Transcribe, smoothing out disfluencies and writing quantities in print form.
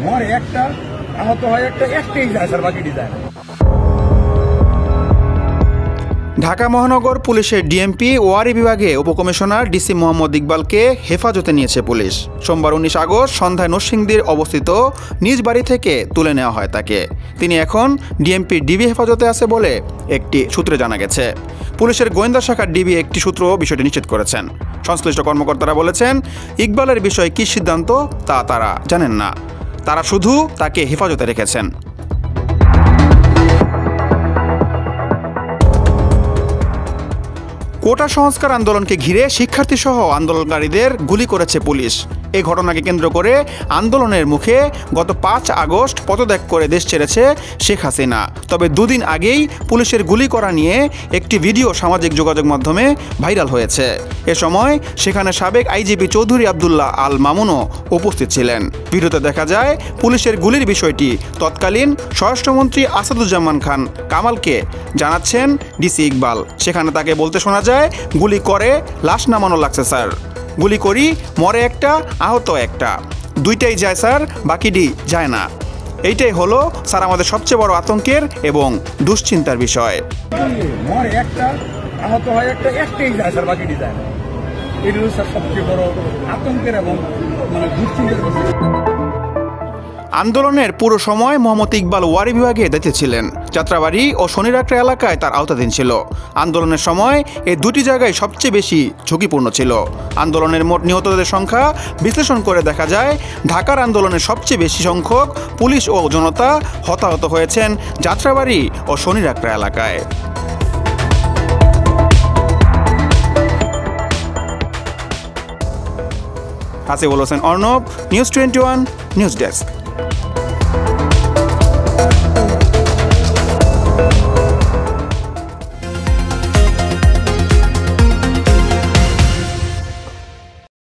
মরে একটা, আহত হয় একটা, একটাই যায় স্যার, বাকিটি যায় না। ঢাকা মহানগর পুলিশের ডিএমপি ওয়ারী বিভাগে উপকমিশনার ডিসি মোহাম্মদ ইকবালকে হেফাজতে নিয়েছে পুলিশ। সোমবার 19 আগস্ট সন্ধ্যায় নরসিংদীর অবস্থিত নিজ বাড়ি থেকে তুলে নেওয়া হয় তাকে। তিনি এখন ডিএমপি ডিবি হেফাজতে আছে বলে একটি সূত্রে জানা গেছে। পুলিশের গোয়েন্দা শাখার ডিবি একটি সূত্র বিষয়টি নিশ্চিত করেছেন। সংশ্লিষ্ট কর্মকর্তারা বলেছেন, ইকবালের বিষয়ে কী সিদ্ধান্ত তা তারা জানেন না, তারা শুধু তাকে হেফাজতে রেখেছেন। কোটা সংস্কার আন্দোলনকে ঘিরে শিক্ষার্থীসহ আন্দোলনকারীদের গুলি করেছে পুলিশ। এই ঘটনাকে কেন্দ্র করে আন্দোলনের মুখে গত 5 আগস্ট পদত্যাগ করে দেশ ছেড়েছে শেখ হাসিনা। তবে দুদিন আগেই পুলিশের গুলি করা নিয়ে একটি ভিডিও সামাজিক যোগাযোগ মাধ্যমে ভাইরাল হয়েছে। এ সময় সেখানে সাবেক আইজিপি চৌধুরী আবদুল্লাহ আল মামুনও উপস্থিত ছিলেন। ভিডিওতে দেখা যায় পুলিশের গুলির বিষয়টি তৎকালীন স্বরাষ্ট্রমন্ত্রী আসাদুজ্জামান খান কামালকে জানাচ্ছেন ডিসি ইকবাল। সেখানে তাকে বলতে শোনা যায়, গুলি করে লাশ নামানো লাগছে স্যার, গুলি করি মরে একটা, আহত একটা, দুইটাই যায় স্যার, বাকিটি যায় না। এইটাই হলো স্যার আমাদের সবচেয়ে বড় আতঙ্কের এবং দুশ্চিন্তার বিষয়। মরে একটা, আহত হয় একটা, একটাই যায় স্যার, বাকিটি যায় না। এটি হলো স্যার সবচেয়ে বড় আতঙ্কের এবং দুশ্চিন্তার বিষয়। আন্দোলনের পুরো সময় মোহাম্মদ ইকবাল ওয়ারী বিভাগে দায়িত্বে ছিলেন। যাত্রাবাড়ি ও শনিরাকড়া এলাকায় তার আওতাধীন ছিল। আন্দোলনের সময় এই দুটি জায়গায় সবচেয়ে বেশি ঝুঁকিপূর্ণ ছিল। আন্দোলনের মোট নিহতদের সংখ্যা বিশ্লেষণ করে দেখা যায়, ঢাকার আন্দোলনের সবচেয়ে বেশি সংখ্যক পুলিশ ও জনতা হতাহত হয়েছেন যাত্রাবাড়ি ও শনিরাকড়া এলাকায়। Asiful Hossain Arnab, news 21 news desk.